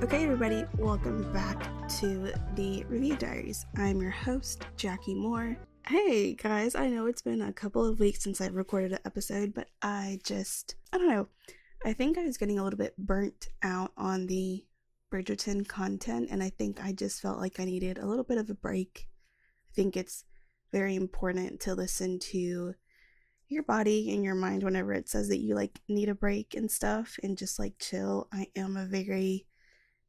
Okay, everybody, welcome back to the Review Diaries. I'm your host, Jackie Moore. Hey guys, I know it's been a couple of weeks since I've recorded an episode, but I don't know. I think I was getting a little bit burnt out on the Bridgerton content, and I think I just felt like I needed a little bit of a break. I think it's very important to listen to your body and your mind whenever it says that you need a break and stuff, and just chill. I am a very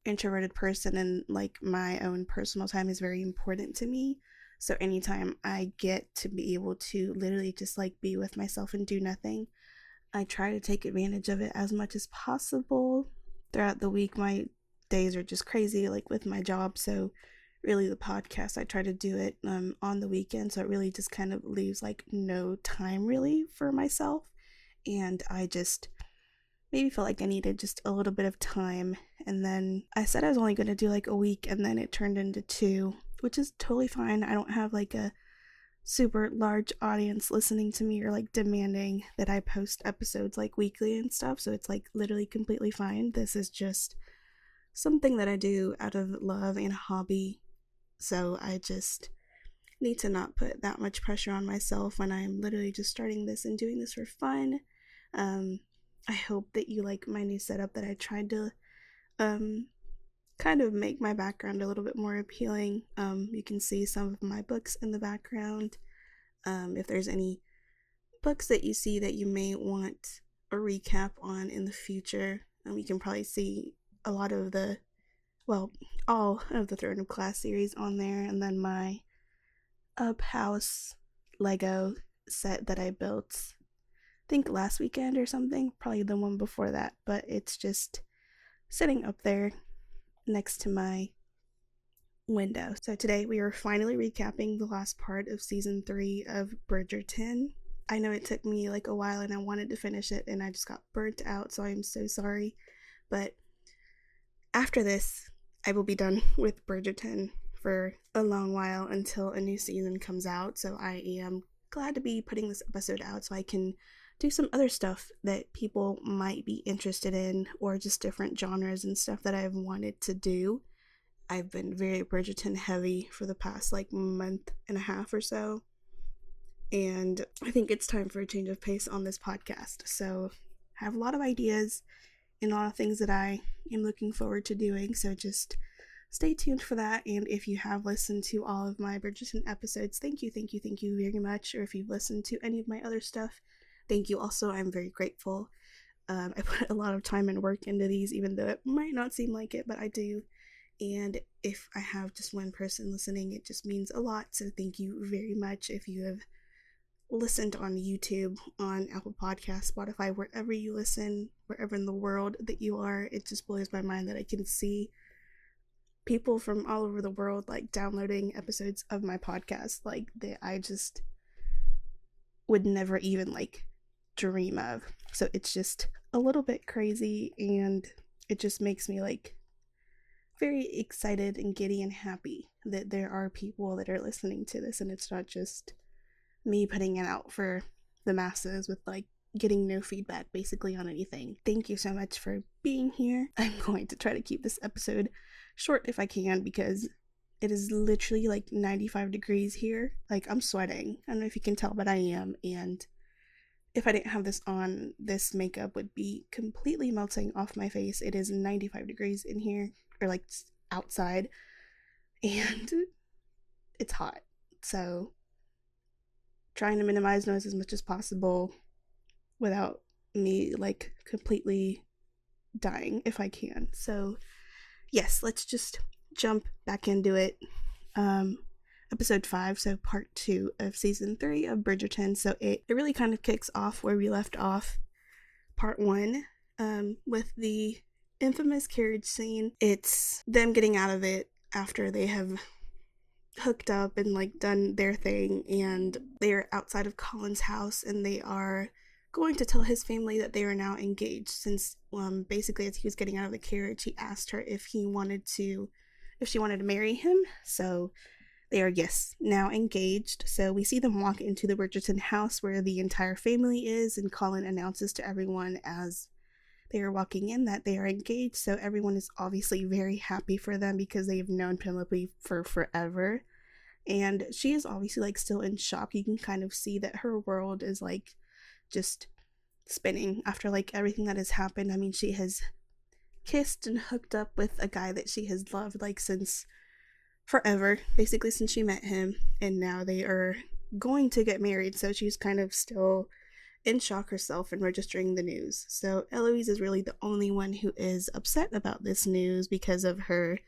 introverted person, and my own personal time is very important to me. So anytime I get to be able to literally just be with myself and do nothing, I try to take advantage of it as much as possible. Throughout the week, my days are just crazy, with my job. So really the podcast, I try to do it on the weekend. So it really just kind of leaves no time really for myself. And I just maybe felt like I needed just a little bit of time. And then I said I was only going to do a week, and then it turned into 2, which is totally fine. I don't have a super large audience listening to me or demanding that I post episodes weekly and stuff. So it's literally completely fine. This is just something that I do out of love and hobby. So I just need to not put that much pressure on myself when I'm literally just starting this and doing this for fun. I hope that you like my new setup, that I tried to kind of make my background a little bit more appealing. You can see some of my books in the background. If there's any books that you see that you may want a recap on in the future, you can probably see all of the Throne of Glass series on there, and then my Up House Lego set that I built think last weekend or something, probably the one before that, but it's just sitting up there next to my window. So today we are finally recapping the last part of season 3 of Bridgerton. I know it took me a while, and I wanted to finish it, and I just got burnt out, so I'm so sorry. But after this, I will be done with Bridgerton for a long while until a new season comes out. So I am glad to be putting this episode out so I can do some other stuff that people might be interested in, or just different genres and stuff that I've wanted to do. I've been very Bridgerton heavy for the past month and a half or so, and I think it's time for a change of pace on this podcast. So I have a lot of ideas and a lot of things that I am looking forward to doing, so just stay tuned for that. And if you have listened to all of my Bridgerton episodes, thank you very much. Or if you've listened to any of my other stuff, thank you also. I'm very grateful. I put a lot of time and work into these, even though it might not seem like it, but I do. And if I have just one person listening, it just means a lot. So thank you very much. If you have listened on YouTube, on Apple Podcasts, Spotify, wherever you listen, wherever in the world that you are, it just blows my mind that I can see people from all over the world downloading episodes of my podcast that I just would never even dream of. So it's just a little bit crazy, and it just makes me very excited and giddy and happy that there are people that are listening to this, and it's not just me putting it out for the masses with getting no feedback basically on anything. Thank you so much for being here. I'm going to try to keep this episode short if I can, because it is literally 95 degrees here. I'm sweating. I don't know if you can tell, but I am. And if I didn't have this on, this makeup would be completely melting off my face. It is 95 degrees in here, or outside, and it's hot. So trying to minimize noise as much as possible without me completely dying if I can. So yes, let's just jump back into it. Episode 5, so part 2 of season 3 of Bridgerton. So it really kind of kicks off where we left off part 1, with the infamous carriage scene. It's them getting out of it after they have hooked up and done their thing, and they're outside of Colin's house, and they are going to tell his family that they are now engaged, since basically as he was getting out of the carriage, he asked her if she wanted to marry him. So they are, yes, now engaged. So we see them walk into the Bridgerton house where the entire family is, and Colin announces to everyone as they are walking in that they are engaged. So everyone is obviously very happy for them because they've known Penelope for forever. And she is obviously like still in shock. You can kind of see that her world is like just spinning after like everything that has happened. I mean, she has kissed and hooked up with a guy that she has loved like since forever, basically since she met him, and now they are going to get married. So she's kind of still in shock herself and registering the news. So Eloise is really the only one who is upset about this news because of her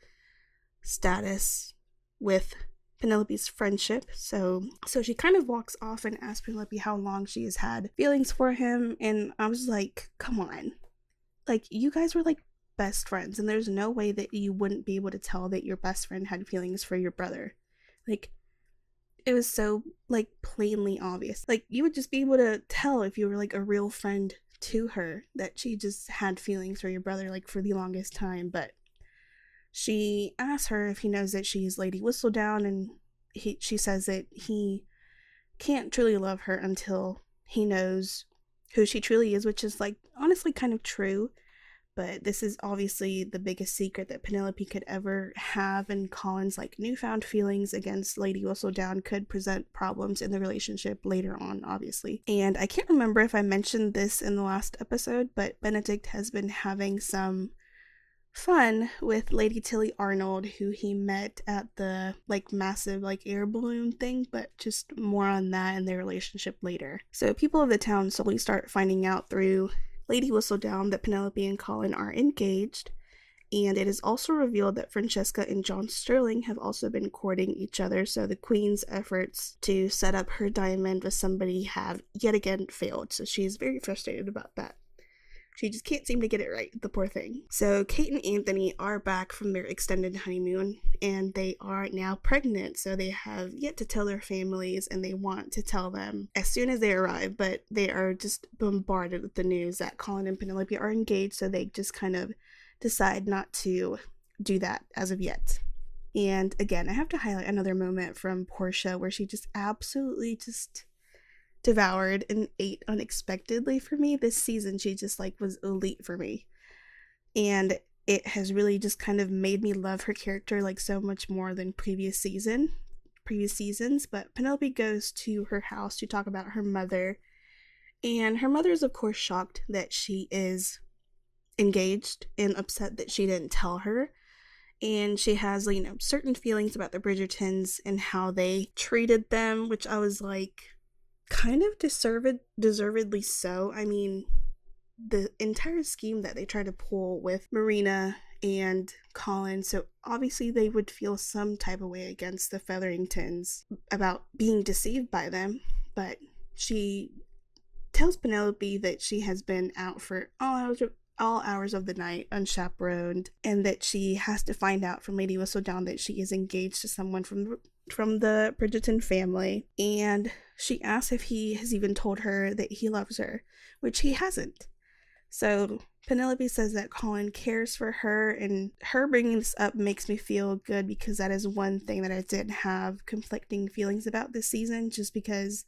status with Penelope's friendship. So she kind of walks off and asks Penelope how long she has had feelings for him, and I was like, come on. Like, you guys were like best friends, and there's no way that you wouldn't be able to tell that your best friend had feelings for your brother. Like, it was so like plainly obvious. Like, you would just be able to tell if you were like a real friend to her that she just had feelings for your brother like for the longest time. But she asks her if he knows that she's Lady Whistledown, and she says that he can't truly love her until he knows who she truly is, which is like honestly kind of true. But this is obviously the biggest secret that Penelope could ever have, and Colin's like newfound feelings against Lady Whistledown could present problems in the relationship later on, obviously. And I can't remember if I mentioned this in the last episode, but Benedict has been having some fun with Lady Tilly Arnold, who he met at the like massive like air balloon thing, but just more on that and their relationship later. So people of the town slowly start finding out through Lady Whistledown that Penelope and Colin are engaged, and it is also revealed that Francesca and John Sterling have also been courting each other, so the Queen's efforts to set up her diamond with somebody have yet again failed, so she is very frustrated about that. She just can't seem to get it right, the poor thing. So Kate and Anthony are back from their extended honeymoon, and they are now pregnant, so they have yet to tell their families, and they want to tell them as soon as they arrive, but they are just bombarded with the news that Colin and Penelope are engaged, so they just kind of decide not to do that as of yet. And again, I have to highlight another moment from Portia where she just absolutely just devoured and ate unexpectedly for me. This season she just like was elite for me, and it has really just kind of made me love her character like so much more than previous seasons. But Penelope goes to her house to talk about her mother, and her mother is of course shocked that she is engaged and upset that she didn't tell her, and she has certain feelings about the Bridgertons and how they treated them, which I was like, kind of deservedly so. I mean, the entire scheme that they try to pull with Marina and Colin, so obviously they would feel some type of way against the Featheringtons about being deceived by them, but she tells Penelope that she has been out for all hours of the night unchaperoned, and that she has to find out from Lady Whistledown that she is engaged to someone from the Bridgerton family, and she asks if he has even told her that he loves her, which he hasn't. So Penelope says that Colin cares for her, and her bringing this up makes me feel good because that is one thing that I did have conflicting feelings about this season, just because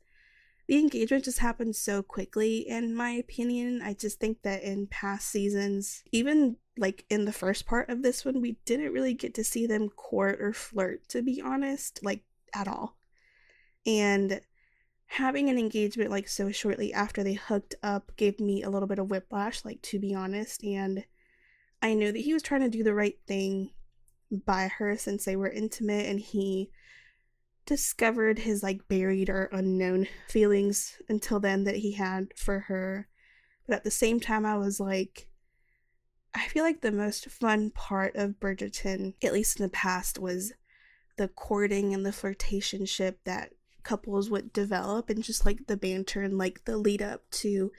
the engagement just happened so quickly, in my opinion. I just think that in past seasons, even like in the first part of this one, we didn't really get to see them court or flirt, to be honest, like at all. And having an engagement like so shortly after they hooked up gave me a little bit of whiplash, like, to be honest. And I knew that he was trying to do the right thing by her since they were intimate, and he discovered his like buried or unknown feelings until then that he had for her. But at the same time, I was like, I feel like the most fun part of Bridgerton, at least in the past, was the courting and the flirtationship that couples would develop, and just like the banter and like the lead up to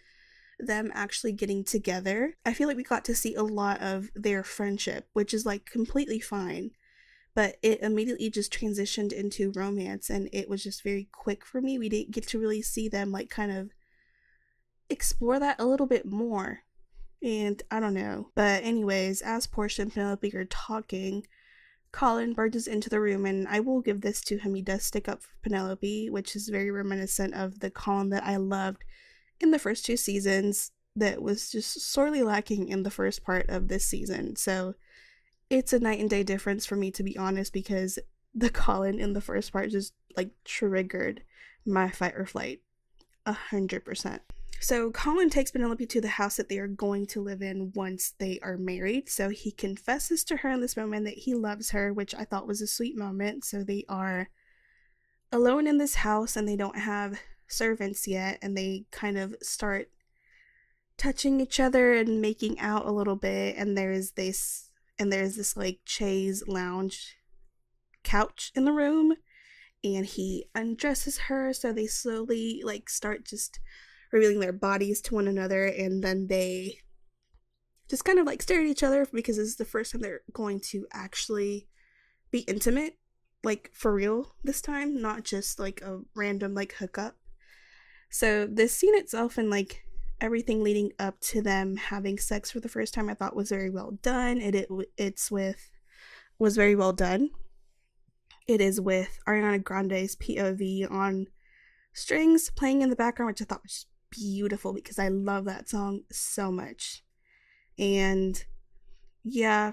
them actually getting together. I feel like we got to see a lot of their friendship, which is like completely fine, but it immediately just transitioned into romance, and it was just very quick for me. We didn't get to really see them like kind of explore that a little bit more, and I don't know. But anyways, as Portia and Penelope are talking, Colin barges into the room, and I will give this to him. He does stick up for Penelope, which is very reminiscent of the Colin that I loved in the first two seasons. that was just sorely lacking in the first part of this season. So it's a night and day difference for me, to be honest, because the Colin in the first part just like triggered my fight or flight 100%. So Colin takes Penelope to the house that they are going to live in once they are married. So he confesses to her in this moment that he loves her, which I thought was a sweet moment. So they are alone in this house and they don't have servants yet, and they kind of start touching each other and making out a little bit, and there's this like chaise lounge couch in the room, and he undresses her, so they slowly like start just revealing their bodies to one another, and then they just kind of like stare at each other because this is the first time they're going to actually be intimate, like for real this time, not just like a random like hookup. So this scene itself and like everything leading up to them having sex for the first time, I thought was very well done. Was very well done. It is with Ariana Grande's POV on strings playing in the background, which I thought was beautiful because I love that song so much. And yeah,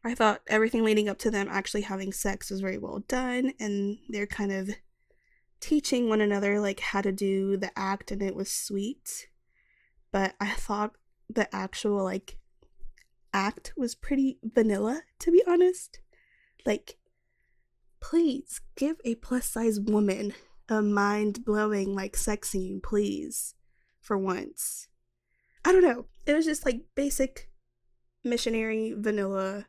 I thought everything leading up to them actually having sex was very well done, and they're kind of teaching one another like how to do the act, and it was sweet. But I thought the actual like act was pretty vanilla, to be honest. Like, please give a plus size woman a mind-blowing like sex scene, please, for once. I don't know, it was just like basic missionary vanilla,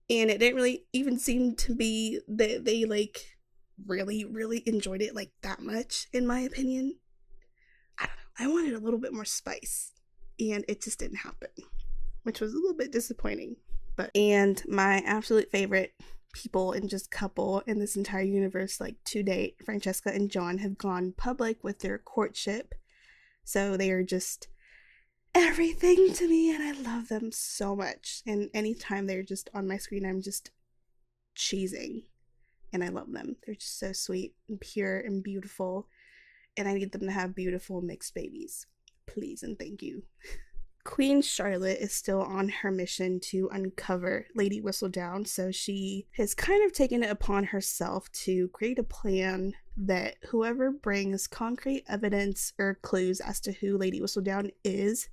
and it didn't really even seem to be that they like really enjoyed it like that much, in my opinion. I don't know, I wanted a little bit more spice, and it just didn't happen, which was a little bit disappointing. And my absolute favorite people and just couple in this entire universe, like to date, Francesca and John, have gone public with their courtship. So they are just everything to me, and I love them so much. And anytime they're just on my screen, I'm just cheesing, and I love them. They're just so sweet and pure and beautiful, and I need them to have beautiful mixed babies. Please and thank you. Queen Charlotte is still on her mission to uncover Lady Whistledown, so she has kind of taken it upon herself to create a plan that whoever brings concrete evidence or clues as to who Lady Whistledown is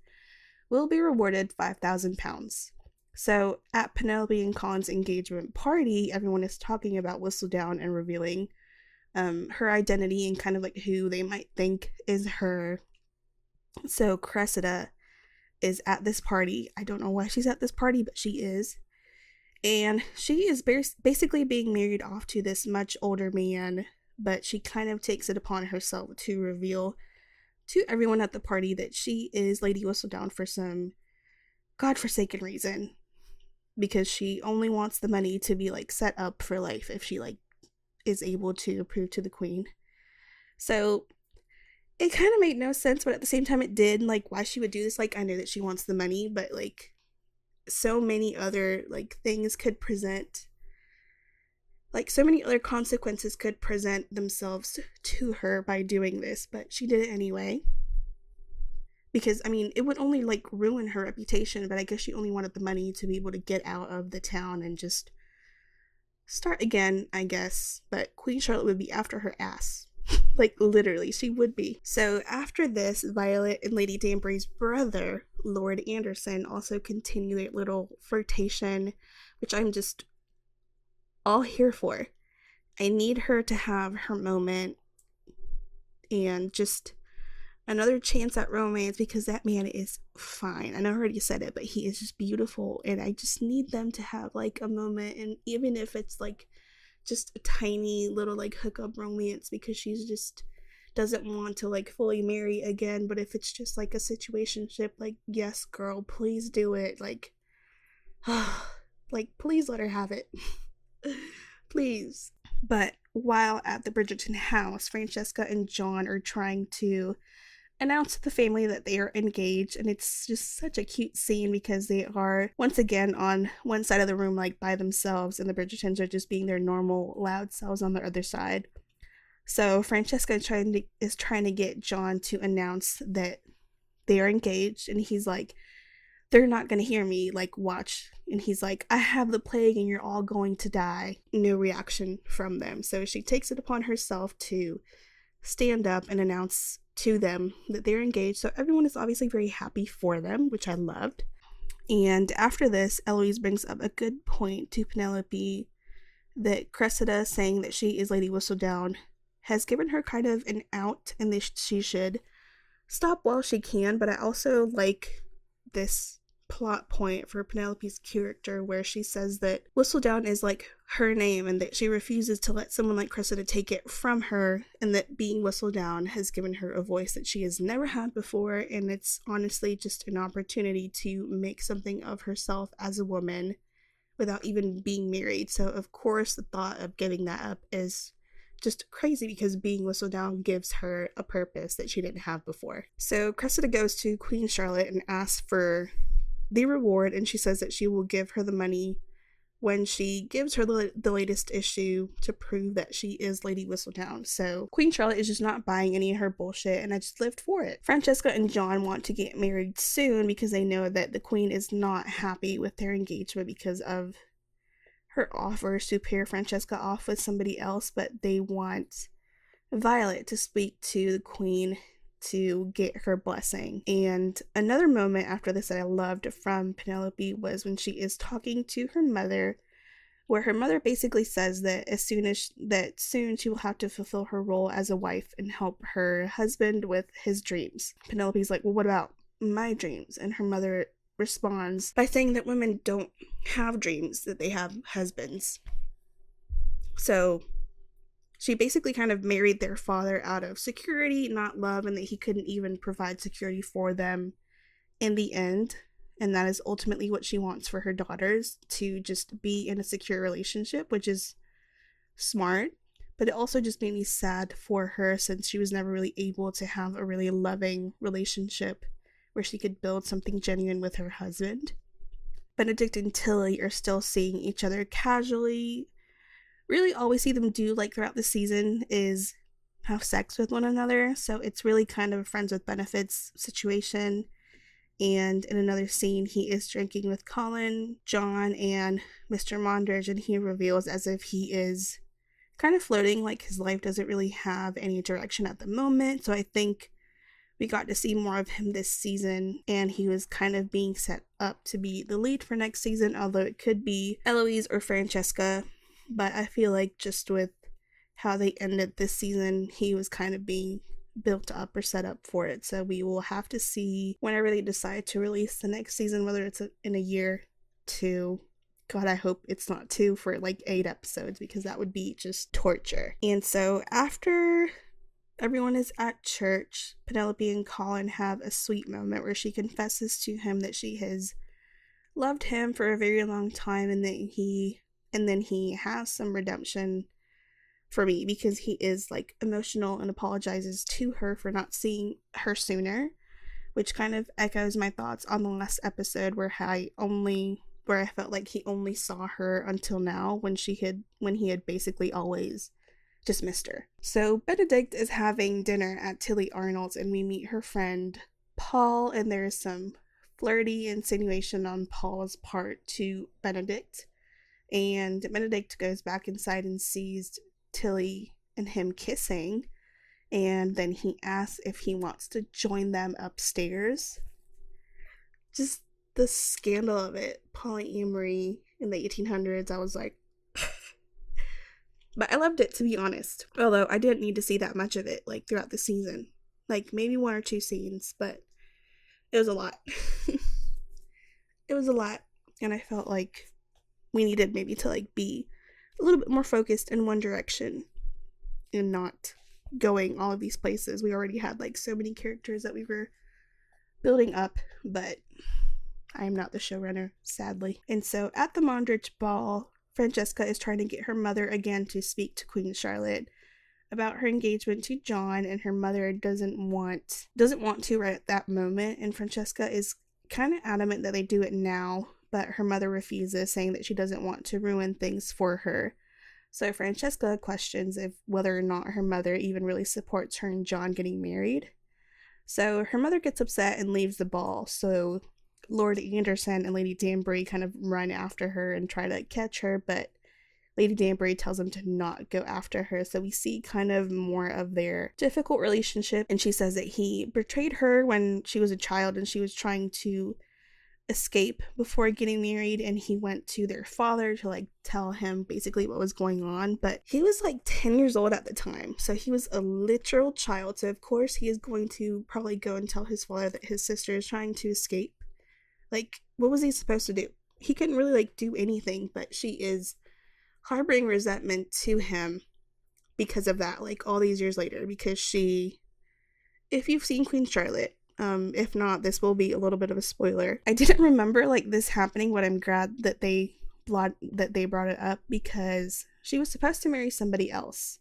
will be rewarded £5,000. So at Penelope and Colin's engagement party, everyone is talking about Whistledown and revealing her identity and kind of like who they might think is her. So Cressida is at this party. I don't know why she's at this party, but she is. And she is basically being married off to this much older man, but she kind of takes it upon herself to reveal to everyone at the party that she is Lady Whistledown for some godforsaken reason, because she only wants the money to be like set up for life if she like is able to prove to the queen. So it kind of made no sense, but at the same time it did. Like, why she would do this, like, I know that she wants the money, but like so many other like things could present, like so many other consequences could present themselves to her by doing this, but she did it anyway. Because, I mean, it would only like ruin her reputation, but I guess she only wanted the money to be able to get out of the town and just start again, I guess. But Queen Charlotte would be after her ass. Like, literally, she would be. So after this, Violet and Lady Danbury's brother, Lord Anderson, also continue their little flirtation, which I'm just all here for. I need her to have her moment and just another chance at romance, because that man is fine. I know I already said it, but he is just beautiful, and I just need them to have like a moment, and even if it's like just a tiny little like hookup romance, because she's just doesn't want to like fully marry again, but if it's just like a situationship, like, yes girl, please do it. Like like, please let her have it. Please. But while at the Bridgerton house, Francesca and John are trying to announce to the family that they are engaged, and it's just such a cute scene because they are once again on one side of the room like by themselves, and the Bridgertons are just being their normal loud selves on the other side. So Francesca is trying to get John to announce that they are engaged, and he's like, they're not gonna hear me, like, watch. And he's like, I have the plague and you're all going to die. No reaction from them. So she takes it upon herself to stand up and announce to them that they're engaged. So everyone is obviously very happy for them, which I loved. And after this, Eloise brings up a good point to Penelope that Cressida saying that she is Lady Whistledown has given her kind of an out, and that she should stop while she can. But I also like this plot point for Penelope's character where she says that Whistledown is like her name, and that she refuses to let someone like Cressida take it from her, and that being Whistledown has given her a voice that she has never had before, and it's honestly just an opportunity to make something of herself as a woman without even being married. So of course the thought of giving that up is just crazy, because being Whistledown gives her a purpose that she didn't have before. So Cressida goes to Queen Charlotte and asks for the reward, and she says that she will give her the money when she gives her the latest issue to prove that she is Lady Whistledown. So Queen Charlotte is just not buying any of her bullshit, and I just lived for it. Francesca and John want to get married soon because they know that the Queen is not happy with their engagement because of her offers to pair Francesca off with somebody else, but they want Violet to speak to the Queen to get her blessing. And another moment after this that I loved from Penelope was when she is talking to her mother, where her mother basically says that soon she will have to fulfill her role as a wife and help her husband with his dreams. Penelope's like, well, what about my dreams? And her mother responds by saying that women don't have dreams, that they have husbands. So she basically kind of married their father out of security, not love, and that he couldn't even provide security for them in the end. And that is ultimately what she wants for her daughters, to just be in a secure relationship, which is smart. But it also just made me sad for her, since she was never really able to have a really loving relationship where she could build something genuine with her husband. Benedict and Tilly are still seeing each other casually. Really all we see them do like throughout the season is have sex with one another. So it's really kind of a friends with benefits situation. And in another scene, he is drinking with Colin, John, and Mr. Mondridge, and he reveals as if he is kind of floating, like his life doesn't really have any direction at the moment. So I think we got to see more of him this season, and he was kind of being set up to be the lead for next season, although it could be Eloise or Francesca. But I feel like just with how they ended this season, he was kind of being built up or set up for it. So we will have to see whenever they decide to release the next season, whether it's in a year, 2. God, I hope it's not 2 for like 8 episodes, because that would be just torture. And so after everyone is at church, Penelope and Colin have a sweet moment where she confesses to him that she has loved him for a very long time, and then he has some redemption for me, because he is like emotional and apologizes to her for not seeing her sooner, which kind of echoes my thoughts on the last episode where I felt like he only saw her until now, when he had basically always just missed her. So Benedict is having dinner at Tilly Arnold's, and we meet her friend Paul, and there's some flirty insinuation on Paul's part to Benedict. And Benedict goes back inside and sees Tilly and him kissing, and then he asks if he wants to join them upstairs. Just the scandal of it, polyamory in the 1800s, I was like, but I loved it, to be honest. Although I didn't need to see that much of it, like, throughout the season. Like, maybe 1 or 2 scenes, but it was a lot. It was a lot, and I felt like we needed maybe to, like, be a little bit more focused in one direction and not going all of these places. We already had, like, so many characters that we were building up, but I am not the showrunner, sadly. And so at the Mondridge ball, Francesca is trying to get her mother again to speak to Queen Charlotte about her engagement to John, and her mother doesn't want to right at that moment, and Francesca is kind of adamant that they do it now, but her mother refuses, saying that she doesn't want to ruin things for her. So Francesca questions whether or not her mother even really supports her and John getting married. So her mother gets upset and leaves the ball. So Lord Anderson and Lady Danbury kind of run after her and try to catch her, but Lady Danbury tells them to not go after her. So we see kind of more of their difficult relationship. And she says that he betrayed her when she was a child and she was trying to escape before getting married, and he went to their father to like tell him basically what was going on, but he was like 10 years old at the time, so he was a literal child. So of course he is going to probably go and tell his father that his sister is trying to escape. Like, what was he supposed to do? He couldn't really like do anything, but she is harboring resentment to him because of that, like all these years later, because she, if you've seen Queen Charlotte, if not, this will be a little bit of a spoiler. I didn't remember like this happening, but I'm glad that they brought it up, because she was supposed to marry somebody else,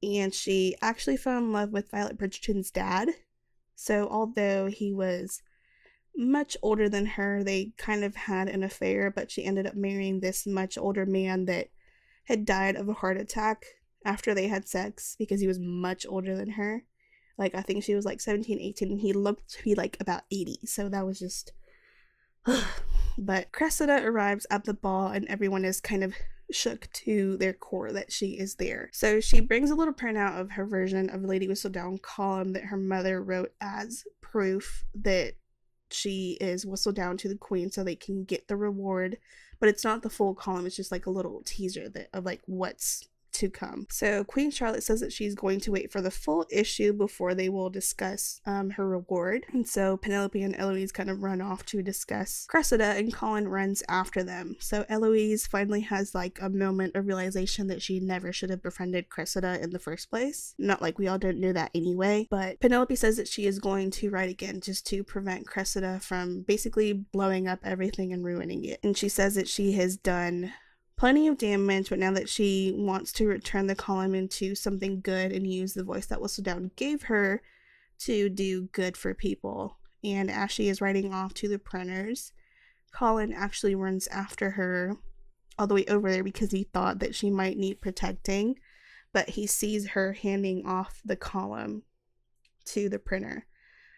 and she actually fell in love with Violet Bridgerton's dad. So although he was much older than her, they kind of had an affair, but she ended up marrying this much older man that had died of a heart attack after they had sex, because he was much older than her. Like, I think she was like 17, 18, and he looked to be like about 80. So that was just... But Cressida arrives at the ball, and everyone is kind of shook to their core that she is there. So she brings a little printout of her version of Lady Whistledown column that her mother wrote as proof that she is Whistledown to the queen, so they can get the reward. But it's not the full column, it's just like a little teaser of like what's to come. So Queen Charlotte says that she's going to wait for the full issue before they will discuss her reward. And so Penelope and Eloise kind of run off to discuss Cressida, and Colin runs after them. So Eloise finally has like a moment of realization that she never should have befriended Cressida in the first place. Not like we all didn't know that anyway, but Penelope says that she is going to write again just to prevent Cressida from basically blowing up everything and ruining it. And she says that she has done plenty of damage, but now that she wants to return the column into something good and use the voice that Whistledown gave her to do good for people. And as she is riding off to the printers, Colin actually runs after her all the way over there because he thought that she might need protecting, but he sees her handing off the column to the printer.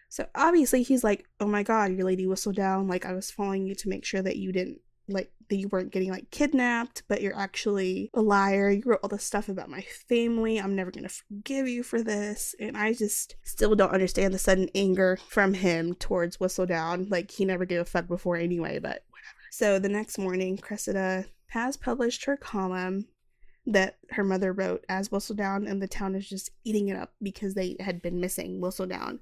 So obviously he's like, oh my god, you're Lady Whistledown, like I was following you to make sure that you didn't, like, that you weren't getting like kidnapped, but you're actually a liar. You wrote all this stuff about my family. I'm never gonna forgive you for this. And I just still don't understand the sudden anger from him towards Whistledown. Like, he never gave a fuck before anyway, but whatever. So the next morning, Cressida has published her column that her mother wrote as Whistledown, and the town is just eating it up because they had been missing Whistledown.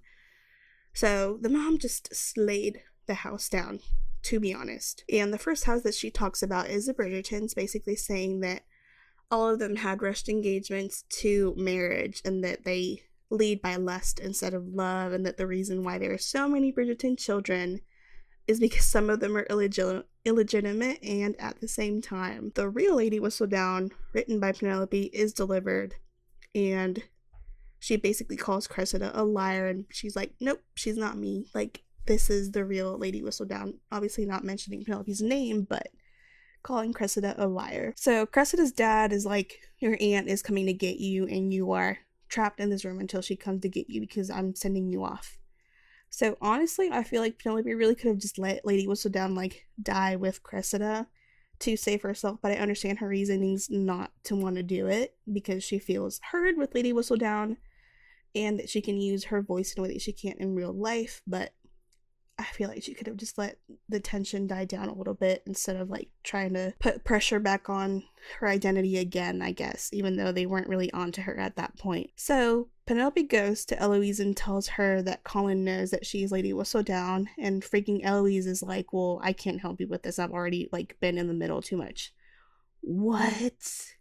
So the mom just slayed the house down, to be honest. And the first house that she talks about is the Bridgertons, basically saying that all of them had rushed engagements to marriage, and that they lead by lust instead of love, and that the reason why there are so many Bridgerton children is because some of them are illegitimate, and at the same time, the real Lady Whistledown, written by Penelope, is delivered, and she basically calls Cressida a liar, and she's like, nope, she's not me. Like, this is the real Lady Whistledown. Obviously not mentioning Penelope's name, but calling Cressida a liar. So Cressida's dad is like, your aunt is coming to get you, and you are trapped in this room until she comes to get you because I'm sending you off. So honestly, I feel like Penelope really could have just let Lady Whistledown like die with Cressida to save herself, but I understand her reasonings not to want to do it because she feels heard with Lady Whistledown and that she can use her voice in a way that she can't in real life, but I feel like she could have just let the tension die down a little bit instead of like trying to put pressure back on her identity again, I guess, even though they weren't really onto her at that point. So Penelope goes to Eloise and tells her that Colin knows that she's Lady Whistledown, and freaking Eloise is like, well, I can't help you with this. I've already like been in the middle too much. What?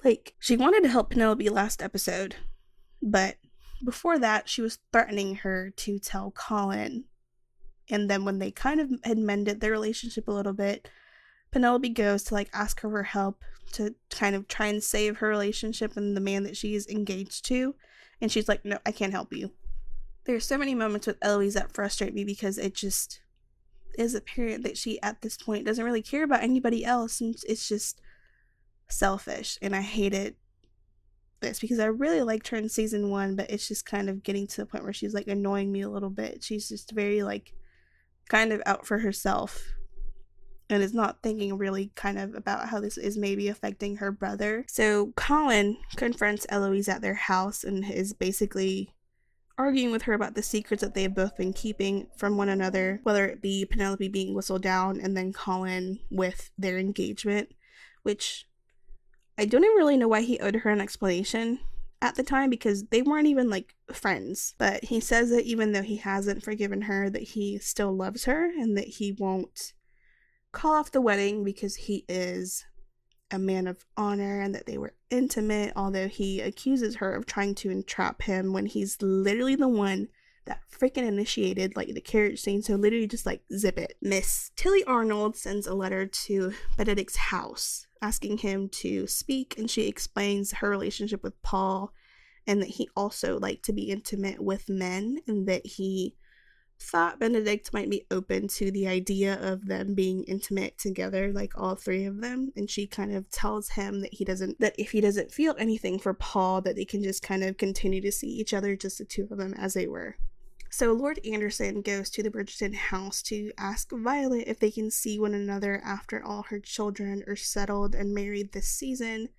Like, she wanted to help Penelope last episode, but before that, she was threatening her to tell Colin. And then when they kind of had mended their relationship a little bit, Penelope goes to like ask her for help to kind of try and save her relationship and the man that she's engaged to. And she's like, no, I can't help you. There's so many moments with Eloise that frustrate me because it just is apparent that she at this point doesn't really care about anybody else, and it's just selfish, and I hate it. this, because I really liked her in season 1, but it's just kind of getting to the point where she's like annoying me a little bit. She's just very like kind of out for herself and is not thinking really kind of about how this is maybe affecting her brother. So Colin confronts Eloise at their house and is basically arguing with her about the secrets that they've both been keeping from one another, whether it be Penelope being Whistledown and then Colin with their engagement, which I don't even really know why he owed her an explanation at the time, because they weren't even like friends. But he says that even though he hasn't forgiven her, that he still loves her and that he won't call off the wedding because he is a man of honor and that they were intimate, although he accuses her of trying to entrap him when he's literally the one that freaking initiated like the carriage scene. So literally just like zip it. Miss Tilly Arnold sends a letter to Benedict's house asking him to speak, and she explains her relationship with Paul and that he also liked to be intimate with men and that he thought Benedict might be open to the idea of them being intimate together, like all three of them. And she kind of tells him that if he doesn't feel anything for Paul, that they can just kind of continue to see each other, just the two of them as they were. So Lord Anderson goes to the Bridgerton house to ask Violet if they can see one another after all her children are settled and married this season.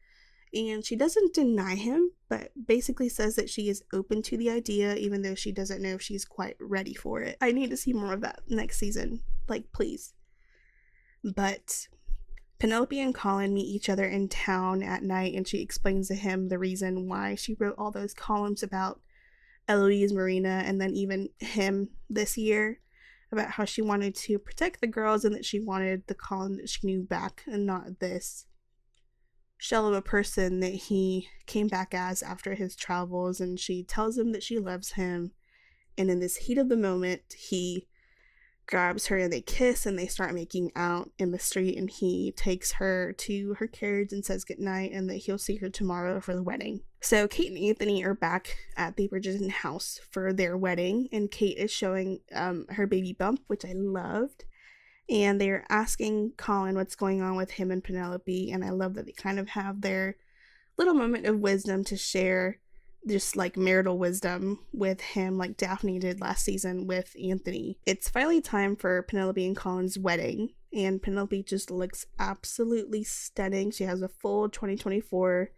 And she doesn't deny him, but basically says that she is open to the idea, even though she doesn't know if she's quite ready for it. I need to see more of that next season. Like, please. But Penelope and Colin meet each other in town at night, and she explains to him the reason why she wrote all those columns about Eloise, Marina, and then even him this year, about how she wanted to protect the girls and that she wanted the Colin that she knew back and not this shell of a person that he came back as after his travels. And she tells him that she loves him, and in this heat of the moment he grabs her and they kiss and they start making out in the street, and he takes her to her carriage and says goodnight and that he'll see her tomorrow for the wedding. So Kate and Anthony are back at the Bridgerton house for their wedding, and Kate is showing her baby bump, which I loved. And they're asking Colin what's going on with him and Penelope, and I love that they kind of have their little moment of wisdom to share, just like marital wisdom with him, like Daphne did last season with Anthony. It's finally time for Penelope and Colin's wedding, and Penelope just looks absolutely stunning. She has a full 2024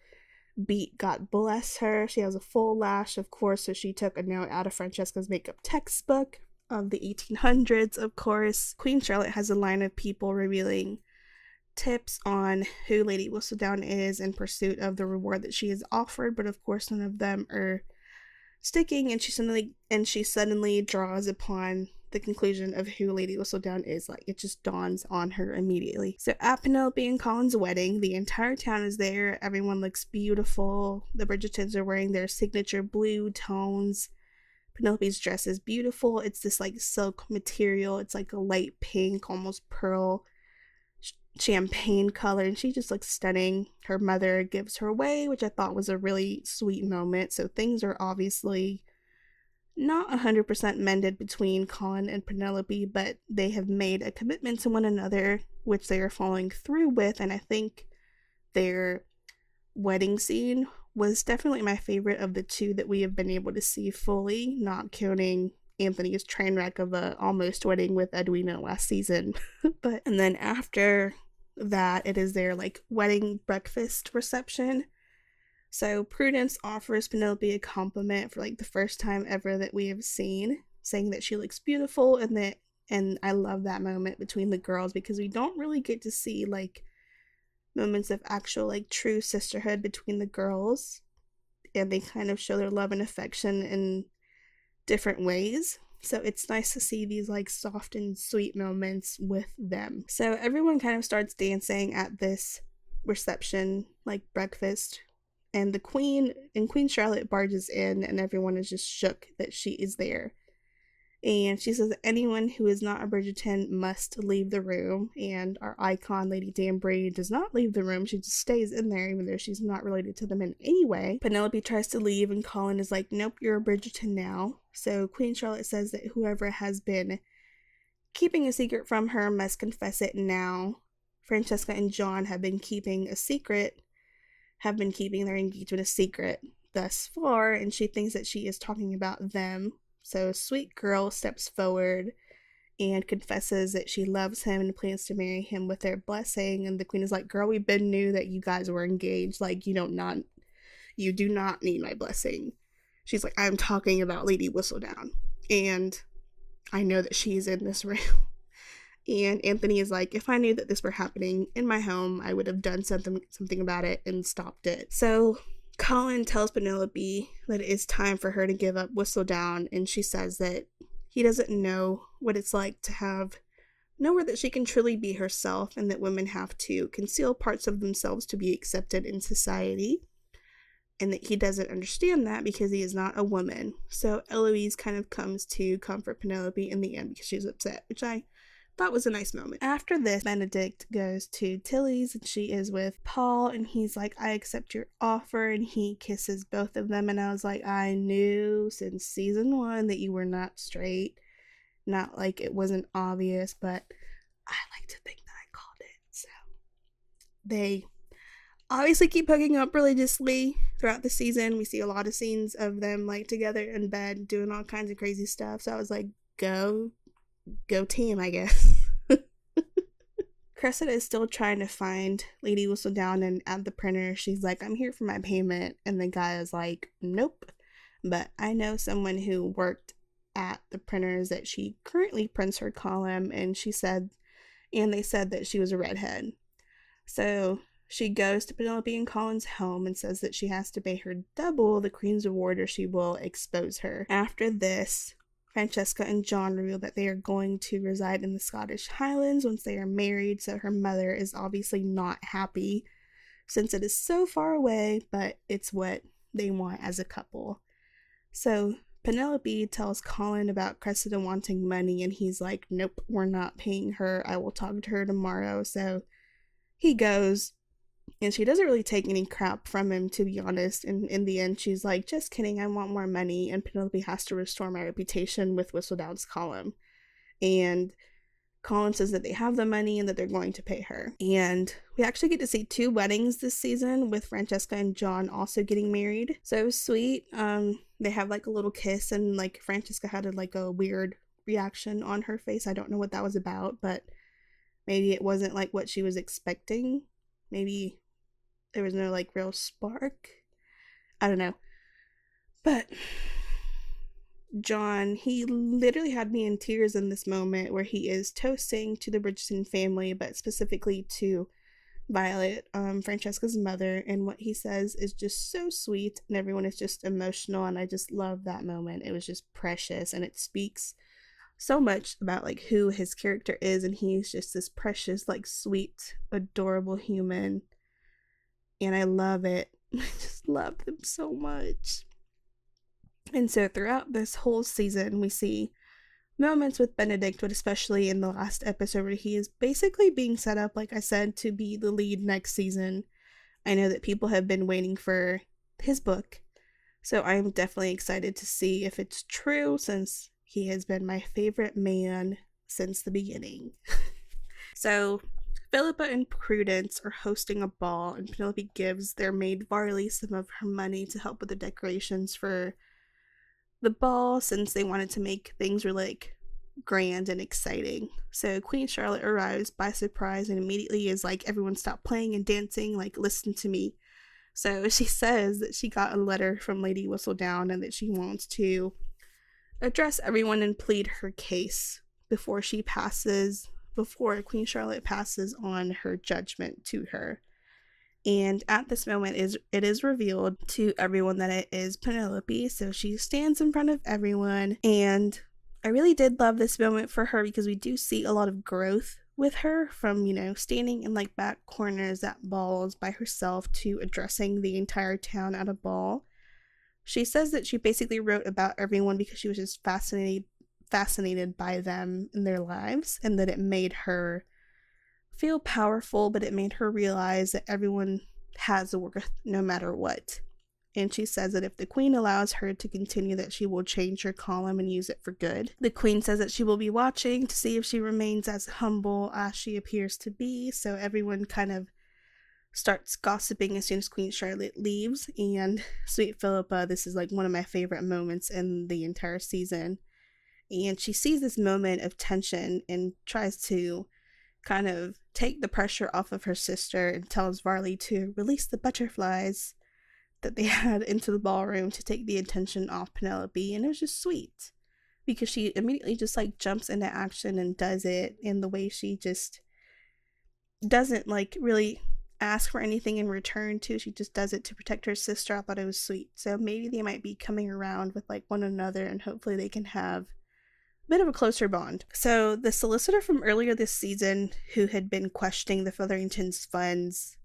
beat, God bless her. She has a full lash, of course, so she took a note out of Francesca's makeup textbook of the 1800s, of course. Queen Charlotte has a line of people revealing tips on who Lady Whistledown is in pursuit of the reward that she is offered, but of course none of them are sticking, and she suddenly draws upon the conclusion of who Lady Whistledown is. Like, it just dawns on her immediately. So at Penelope and Colin's wedding, the entire town is there. Everyone looks beautiful. The Bridgertons are wearing their signature blue tones. Penelope's dress is beautiful. It's this like silk material. It's like a light pink, almost pearl champagne color, and she just looks stunning. Her mother gives her away, which I thought was a really sweet moment. So things are obviously not 100% mended between Colin and Penelope, but they have made a commitment to one another, which they are following through with. And I think their wedding scene was definitely my favorite of the two that we have been able to see fully, not counting Anthony's train wreck of a almost wedding with Edwina last season. And then after that, it is their like wedding breakfast reception. So Prudence offers Penelope a compliment for like the first time ever that we have seen, saying that she looks beautiful, and I love that moment between the girls, because we don't really get to see like moments of actual like true sisterhood between the girls, and they kind of show their love and affection in different ways. So it's nice to see these like soft and sweet moments with them. So everyone kind of starts dancing at this reception, like breakfast, and Queen Charlotte barges in, and everyone is just shook that she is there. And she says that anyone who is not a Bridgerton must leave the room, and our icon, Lady Danbury, does not leave the room. She just stays in there, even though she's not related to them in any way. Penelope tries to leave, and Colin is like, nope, you're a Bridgerton now. So Queen Charlotte says that whoever has been keeping a secret from her must confess it now. Francesca and John have been keeping a secret. have been keeping their engagement a secret thus far, and she thinks that she is talking about them. So Sweet Girl steps forward and confesses that she loves him and plans to marry him with their blessing. And the queen is like, girl, we been knew that you guys were engaged. Like, you do not need my blessing. She's like, I'm talking about Lady Whistledown, and I know that she's in this room. And Anthony is like, if I knew that this were happening in my home, I would have done something about it and stopped it. So Colin tells Penelope that it is time for her to give up Whistledown, and she says that he doesn't know what it's like to have nowhere that she can truly be herself, and that women have to conceal parts of themselves to be accepted in society, and that he doesn't understand that because he is not a woman. So Eloise kind of comes to comfort Penelope in the end because she's upset, which I thought was a nice moment. After this, Benedict goes to Tilly's, and she is with Paul, and he's like, I accept your offer, and he kisses both of them. And I was like, I knew since season 1 that you were not straight. Not like it wasn't obvious, but I like to think that I called it. So they obviously keep hooking up religiously throughout the season. We see a lot of scenes of them like together in bed doing all kinds of crazy stuff. So I was like, go team, I guess. Cressida is still trying to find Lady Whistledown, and at the printer she's like, I'm here for my payment, and the guy is like, nope, but I know someone who worked at the printers that she currently prints her column, and they said that she was a redhead. So she goes to Penelope and Colin's home and says that she has to pay her double the Queen's reward or she will expose her. After this, Francesca and John reveal that they are going to reside in the Scottish Highlands once they are married, so her mother is obviously not happy since it is so far away, but it's what they want as a couple. So Penelope tells Colin about Cressida wanting money, and he's like, nope, we're not paying her. I will talk to her tomorrow. So he goes, and she doesn't really take any crap from him, to be honest. And in the end, she's like, just kidding, I want more money. And Penelope has to restore my reputation with Whistledown's column. And Colin says that they have the money and that they're going to pay her. And we actually get to see 2 weddings this season, with Francesca and John also getting married. So it was sweet. They have like a little kiss, and like Francesca had a weird reaction on her face. I don't know what that was about, but maybe it wasn't like what she was expecting. Maybe there was no like real spark. I don't know. But John, he literally had me in tears in this moment where he is toasting to the Bridgerton family, but specifically to Violet, Francesca's mother, and what he says is just so sweet, and everyone is just emotional, and I just love that moment. It was just precious, and it speaks so much about like who his character is, and he's just this precious, like sweet, adorable human, and I love it. I just love them so much. And so throughout this whole season, we see moments with Benedict, but especially in the last episode where he is basically being set up, like I said, to be the lead next season. I know that people have been waiting for his book, so I'm definitely excited to see if it's true, since he has been my favorite man since the beginning. So Philippa and Prudence are hosting a ball, and Penelope gives their maid Varley some of her money to help with the decorations for the ball, since they wanted to make things really like grand and exciting. So Queen Charlotte arrives by surprise and immediately is like, everyone stop playing and dancing, like listen to me. So she says that she got a letter from Lady Whistledown and that she wants to address everyone and plead her case before Queen Charlotte passes on her judgment to her. And at this moment, it is revealed to everyone that it is Penelope. So she stands in front of everyone. And I really did love this moment for her, because we do see a lot of growth with her, from, standing in like back corners at balls by herself to addressing the entire town at a ball. She says that she basically wrote about everyone because she was just fascinated by them in their lives, and that it made her feel powerful, but it made her realize that everyone has a worth no matter what. And she says that if the Queen allows her to continue, that she will change her column and use it for good. The Queen says that she will be watching to see if she remains as humble as she appears to be, so everyone kind of starts gossiping as soon as Queen Charlotte leaves. And Sweet Philippa, this is like one of my favorite moments in the entire season. And she sees this moment of tension and tries to kind of take the pressure off of her sister and tells Varley to release the butterflies that they had into the ballroom to take the attention off Penelope. And it was just sweet because she immediately just like jumps into action and does it in the way she just doesn't like really ask for anything in return too. She just does it to protect her sister. I thought it was sweet. So maybe they might be coming around with like one another, and hopefully they can have a bit of a closer bond. So the solicitor from earlier this season, who had been questioning the Featheringtons' funds,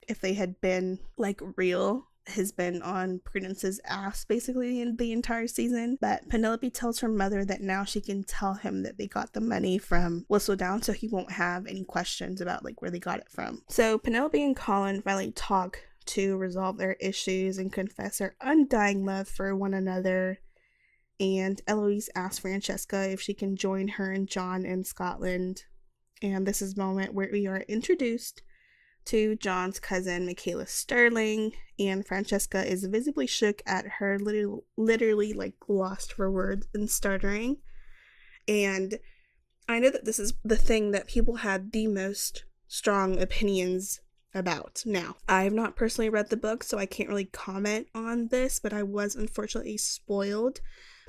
if they had been like real, has been on Prudence's ass basically in the entire season. But Penelope tells her mother that now she can tell him that they got the money from Whistledown, so he won't have any questions about like where they got it from. So Penelope and Colin finally talk to resolve their issues and confess their undying love for one another. And Eloise asks Francesca if she can join her and John in Scotland. And this is the moment where we are introduced to John's cousin, Michaela Sterling, and Francesca is visibly shook at her, literally like lost for words and stuttering. And I know that this is the thing that people had the most strong opinions about. Now, I have not personally read the book, so I can't really comment on this, but I was unfortunately spoiled.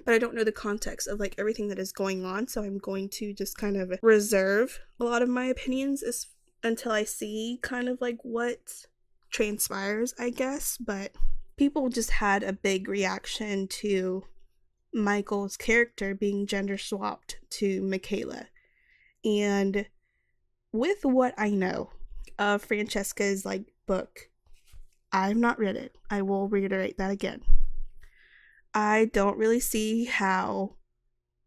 But I don't know the context of like everything that is going on, so I'm going to just kind of reserve a lot of my opinions until I see kind of like what transpires, I guess. But people just had a big reaction to Michael's character being gender swapped to Michaela. And with what I know of Francesca's like book, I've not read it. I will reiterate that again. I don't really see how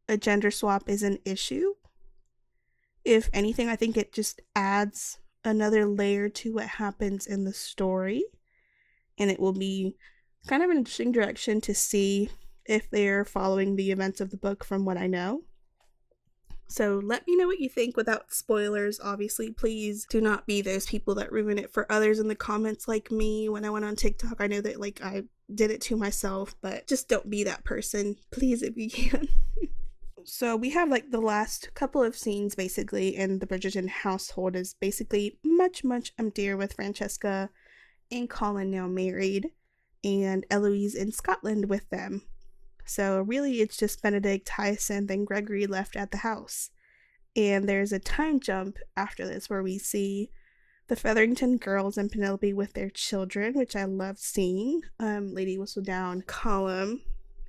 a gender swap is an issue. If anything, I think it just adds another layer to what happens in the story. And it will be kind of an interesting direction to see if they're following the events of the book from what I know. So let me know what you think without spoilers. Obviously, please do not be those people that ruin it for others in the comments like me when I went on TikTok. I know that like I did it to myself, but just don't be that person, please, if you can. So we have like the last couple of scenes basically in the Bridgerton household is basically much emptier with Francesca and Colin now married and Eloise in Scotland with them. So really it's just Benedict, Hyacinth, and Gregory left at the house. And there's a time jump after this where we see the Featherington girls and Penelope with their children, which I love seeing. Lady Whistledown column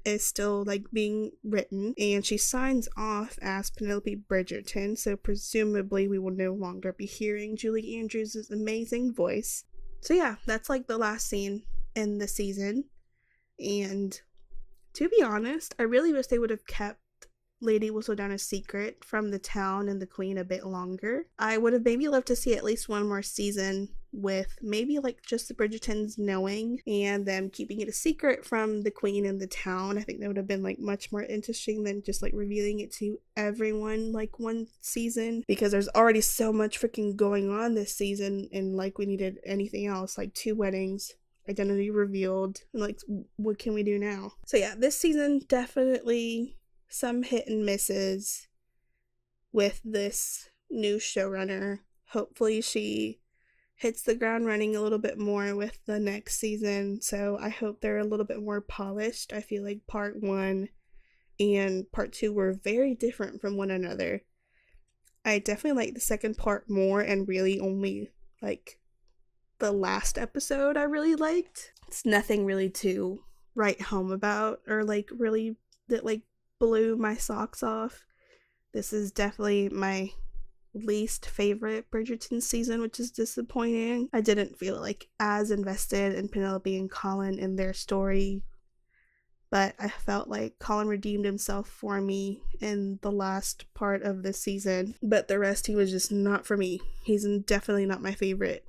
is still like being written, and she signs off as Penelope Bridgerton, so presumably we will no longer be hearing Julie Andrews' amazing voice. So yeah, that's like the last scene in the season, and to be honest, I really wish they would have kept Lady Whistledown a secret from the town and the queen a bit longer. I would have maybe loved to see at least one more season with maybe like just the Bridgertons knowing and them keeping it a secret from the queen and the town. I think that would have been like much more interesting than just like revealing it to everyone like one season, because there's already so much freaking going on this season, and like we needed anything else, like 2 weddings, identity revealed, and like what can we do now? So yeah, this season definitely some hit and misses with this new showrunner. Hopefully she hits the ground running a little bit more with the next season, so I hope they're a little bit more polished. I feel like part 1 and part 2 were very different from one another. I definitely like the second part more, and really only like the last episode I really liked. It's nothing really to write home about or like really that like blew my socks off. This is definitely my least favorite Bridgerton season, which is disappointing. I didn't feel like as invested in Penelope and Colin in their story, but I felt like Colin redeemed himself for me in the last part of this season, but the rest he was just not for me. He's definitely not my favorite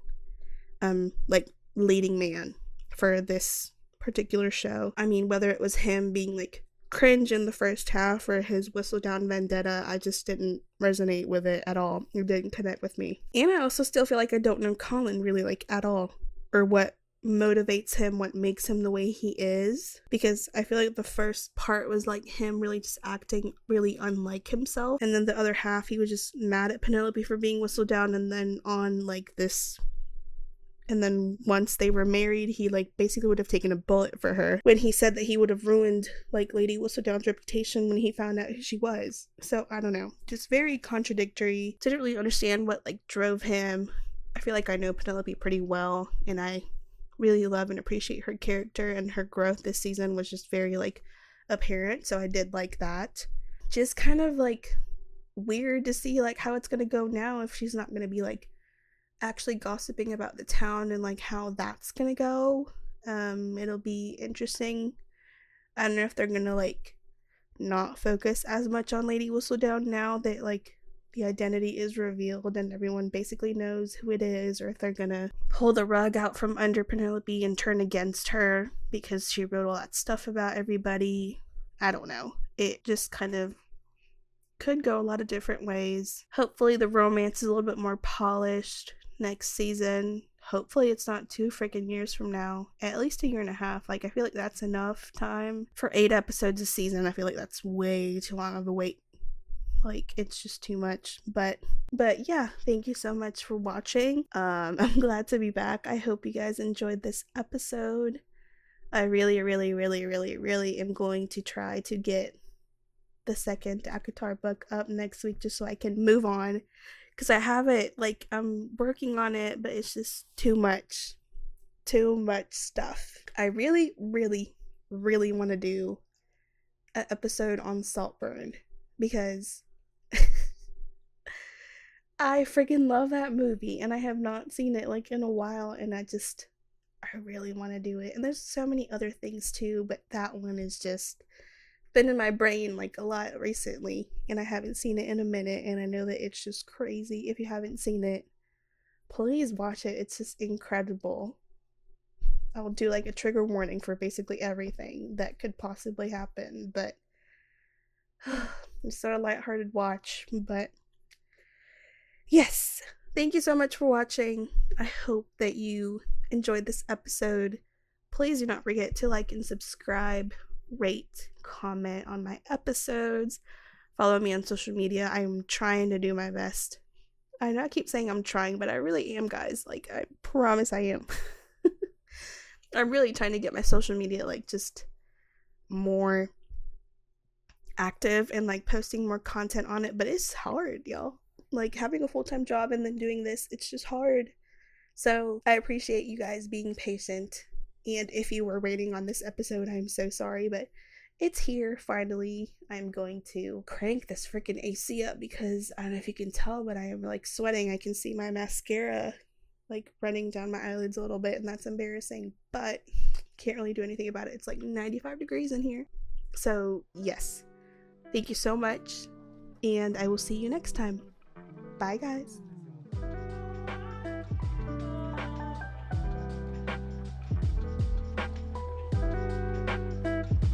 like leading man for this particular show. I mean, whether it was him being like cringe in the first half, or his Whistledown vendetta. I just didn't resonate with it at all. It didn't connect with me. And I also still feel like I don't know Colin really, like, at all, or what motivates him, what makes him the way he is, because I feel like the first part was like him really just acting really unlike himself, and then the other half he was just mad at Penelope for being Whistledown, and then on like this, and then once they were married, he like basically would have taken a bullet for her when he said that he would have ruined like Lady Whistledown's reputation when he found out who she was. So I don't know, just very contradictory. Didn't really understand what like drove him. I feel like I know Penelope pretty well, and I really love and appreciate her character, and her growth this season was just very like apparent, so I did like that. Just kind of like weird to see like how it's gonna go now, if she's not gonna be like actually gossiping about the town, and like how that's gonna go. It'll be interesting. I don't know if they're gonna like not focus as much on Lady Whistledown now that like the identity is revealed and everyone basically knows who it is, or if they're gonna pull the rug out from under Penelope and turn against her because she wrote all that stuff about everybody. I don't know. It just kind of could go a lot of different ways. Hopefully the romance is a little bit more polished next season. Hopefully it's not 2 freaking years from now. At least a year and a half. Like, I feel like that's enough time. For 8 episodes a season, I feel like that's way too long of a wait. Like, it's just too much. But yeah, thank you so much for watching. I'm glad to be back. I hope you guys enjoyed this episode. I really am going to try to get the second ACOTAR book up next week, just so I can move on, because I have it, like, I'm working on it, but it's just too much stuff. I really want to do an episode on Saltburn, because I freaking love that movie, and I have not seen it like in a while, and I really want to do it. And there's so many other things too, but that one is just been in my brain like a lot recently, and I haven't seen it in a minute, and I know that it's just crazy. If you haven't seen it, please watch it. It's just incredible. I'll do like a trigger warning for basically everything that could possibly happen, but it's sort of lighthearted watch. But yes, thank you so much for watching. I hope that you enjoyed this episode. Please do not forget to like and subscribe, rate, comment on my episodes, follow me on social media. I'm trying to do my best. I know I keep saying I'm trying, but I really am, guys. Like, I promise I am. I'm really trying to get my social media like just more active and like posting more content on it, but it's hard, y'all. Like, having a full-time job and then doing this, it's just hard. So I appreciate you guys being patient, and if you were waiting on this episode, I'm so sorry, but it's here finally. I'm going to crank this freaking AC up, because I don't know if you can tell, but I am like sweating. I can see my mascara like running down my eyelids a little bit, and that's embarrassing, but can't really do anything about it. It's like 95 degrees in here. So yes, thank you so much, and I will see you next time. Bye, guys.